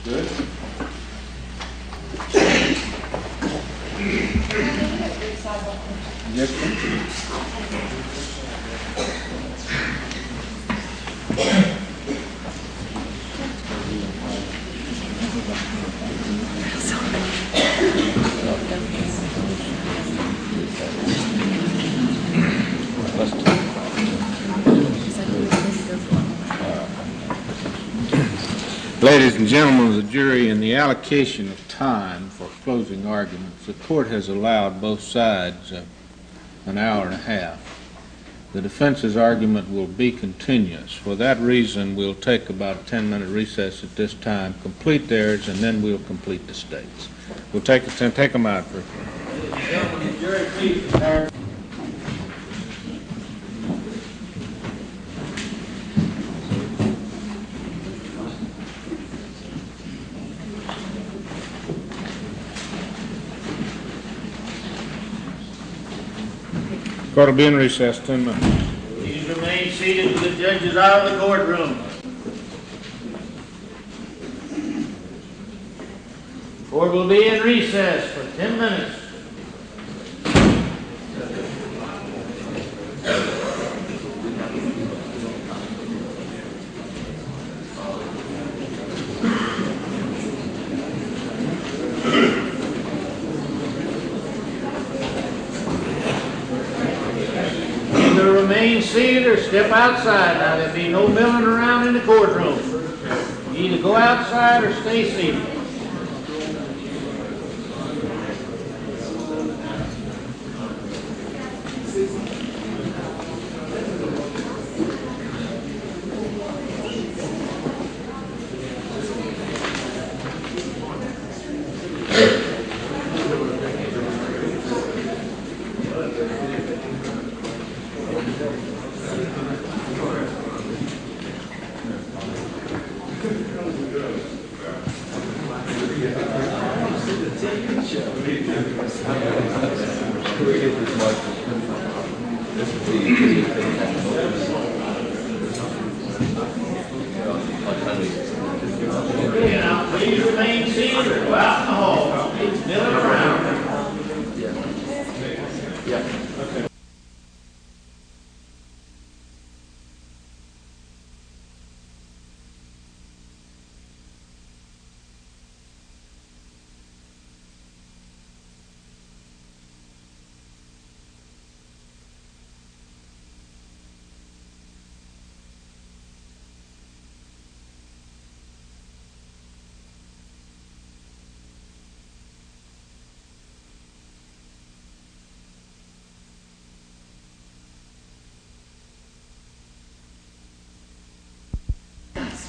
Good. Yes, Ladies and gentlemen of the jury, in the allocation of time for closing arguments, the court has allowed both sides an hour and a half. The defense's argument will be continuous. For that reason, we'll take about a 10-minute recess at this time, complete theirs, and then we'll complete the state's. We'll take them out for a few. Ladies and gentlemen of the jury, please prepare. Court will be in recess 10 minutes. Please remain seated until the judge is out of the courtroom. Court will be in recess for 10 minutes. Remain seated or step outside. Now, there'll be no milling around in the courtroom. You either go outside or stay seated. Please remain seated or go out in the hall. It's milling around. Okay.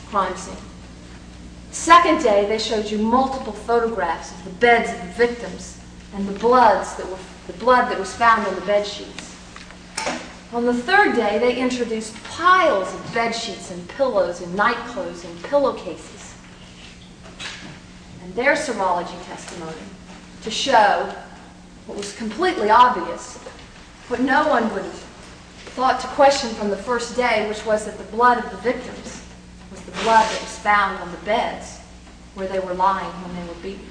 Crime scene. Second day, they showed you multiple photographs of the beds of the victims and the blood that was found on the bed sheets. On the third day, they introduced piles of bed sheets and pillows and nightclothes and pillowcases. And their serology testimony to show what was completely obvious, what no one would have thought to question from the first day, which was that the blood of the victims was the blood that was found on the beds where they were lying when they were beaten.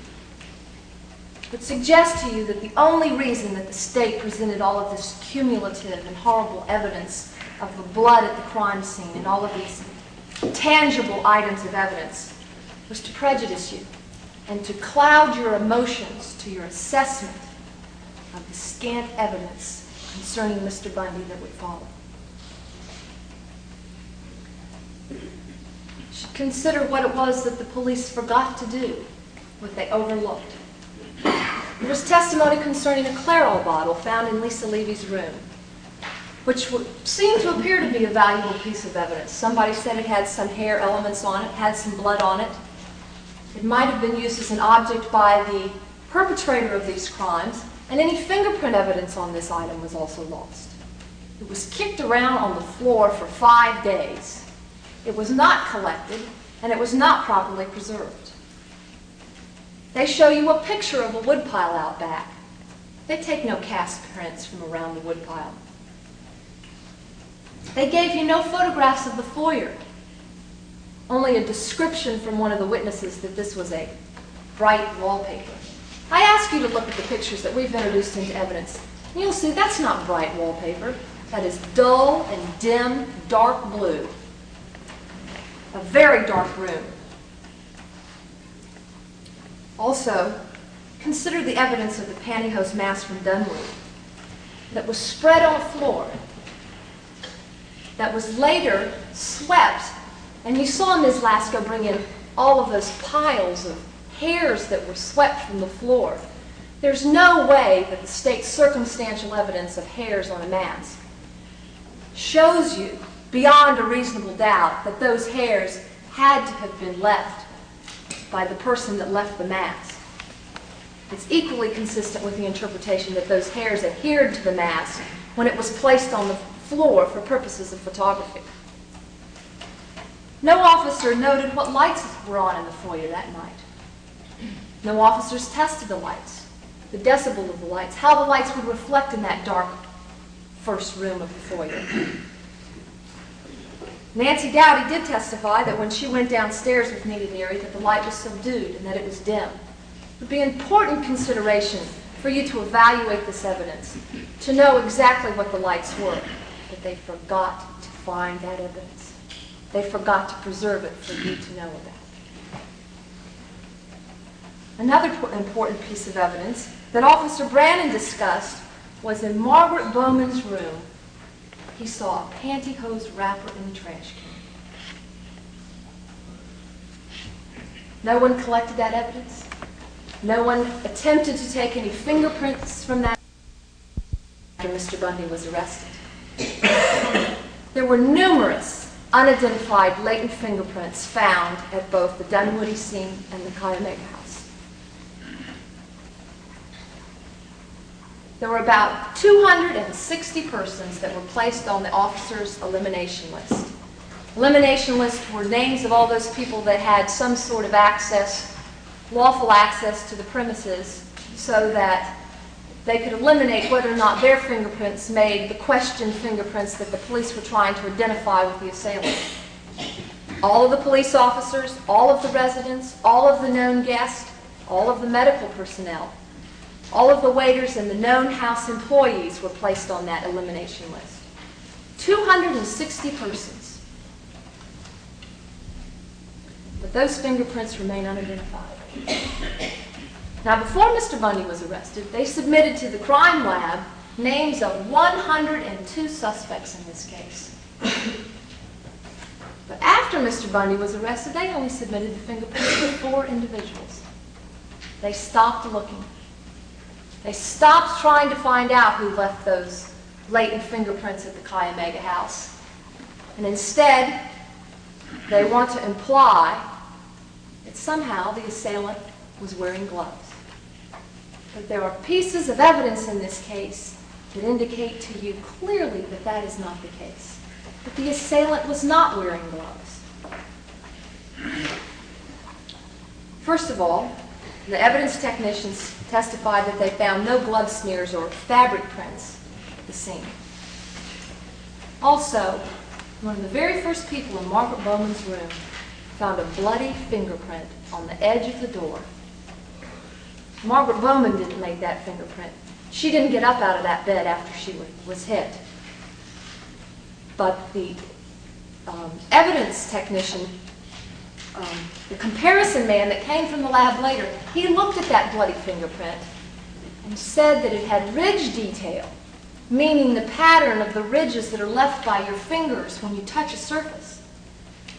Would suggest to you that the only reason that the state presented all of this cumulative and horrible evidence of the blood at the crime scene and all of these tangible items of evidence was to prejudice you and to cloud your emotions to your assessment of the scant evidence concerning Mr. Bundy that would follow. Consider what it was that the police forgot to do, what they overlooked. There was testimony concerning a Clairol bottle found in Lisa Levy's room, which seemed to appear to be a valuable piece of evidence. Somebody said it had some hair elements on it, had some blood on it. It might have been used as an object by the perpetrator of these crimes, and any fingerprint evidence on this item was also lost. It was kicked around on the floor for 5 days. It was not collected, and it was not properly preserved. They show you a picture of a woodpile out back. They take no cast prints from around the woodpile. They gave you no photographs of the foyer. only a description from one of the witnesses that this was a bright wallpaper. I ask you to look at the pictures that we've introduced into evidence. And you'll see that's not bright wallpaper. That is dull and dim, dark blue. A very dark room. Also, consider the evidence of the pantyhose mask from Dunwoody that was spread on a floor, that was later swept, and you saw Ms. Lasko bring in all of those piles of hairs that were swept from the floor. There's no way that the state's circumstantial evidence of hairs on a mask shows you, beyond a reasonable doubt, that those hairs had to have been left by the person that left the mask. It's equally consistent with the interpretation that those hairs adhered to the mask when it was placed on the floor for purposes of photography. No officer noted what lights were on in the foyer that night. No officers tested the lights, the decibel of the lights, how the lights would reflect in that dark first room of the foyer. Nancy Dowdy did testify that when she went downstairs with Nita Neary that the light was subdued and that it was dim. It would be an important consideration for you to evaluate this evidence, to know exactly what the lights were, but they forgot to find that evidence. They forgot to preserve it for you to know about. Another important piece of evidence that Officer Brannon discussed was in Margaret Bowman's room. He saw a pantyhose wrapper in the trash can. No one collected that evidence. No one attempted to take any fingerprints from that after Mr. Bundy was arrested. There were numerous unidentified latent fingerprints found at both the Dunwoody scene and the Kayamega house. There were about 260 persons that were placed on the officer's elimination list. Elimination lists were names of all those people that had some sort of access, lawful access to the premises, so that they could eliminate whether or not their fingerprints made the questioned fingerprints that the police were trying to identify with the assailant. All of the police officers, all of the residents, all of the known guests, all of the medical personnel, all of the waiters and the known house employees were placed on that elimination list. 260 persons. But those fingerprints remain unidentified. Now, before Mr. Bundy was arrested, they submitted to the crime lab names of 102 suspects in this case. But after Mr. Bundy was arrested, they only submitted the fingerprints of 4 individuals. They stopped looking. They stopped trying to find out who left those latent fingerprints at the Kayamega house. And instead, they want to imply that somehow the assailant was wearing gloves. But there are pieces of evidence in this case that indicate to you clearly that that is not the case. That the assailant was not wearing gloves. First of all, the evidence technicians testified that they found no glove smears or fabric prints at the scene. Also, one of the very first people in Margaret Bowman's room found a bloody fingerprint on the edge of the door. Margaret Bowman didn't make that fingerprint. She didn't get up out of that bed after she was hit. But the evidence technician, the comparison man that came from the lab later, he looked at that bloody fingerprint and said that it had ridge detail, meaning the pattern of the ridges that are left by your fingers when you touch a surface,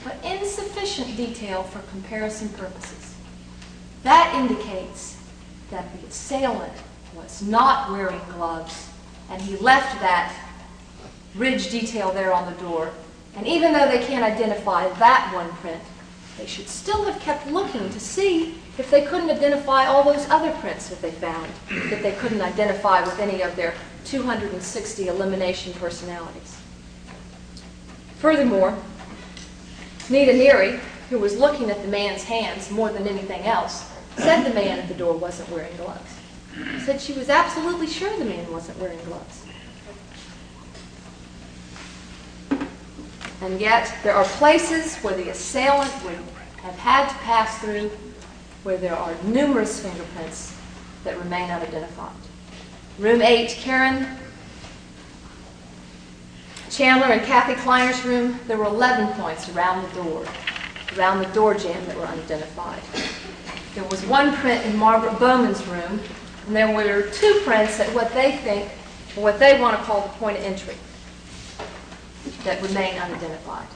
but insufficient detail for comparison purposes. That indicates that the assailant was not wearing gloves, and he left that ridge detail there on the door. And even though they can't identify that one print, they should still have kept looking to see if they couldn't identify all those other prints that they found, that they couldn't identify with any of their 260 elimination personalities. Furthermore, Nita Neary, who was looking at the man's hands more than anything else, said the man at the door wasn't wearing gloves. Said she was absolutely sure the man wasn't wearing gloves. And yet, there are places where the assailant would have had to pass through where there are numerous fingerprints that remain unidentified. Room 8, Karen Chandler and Kathy Kleiner's room, there were 11 points around the door jamb that were unidentified. There was one print in Margaret Bowman's room, and there were 2 prints at what they think, or what they want to call the point of entry, that remain unidentified.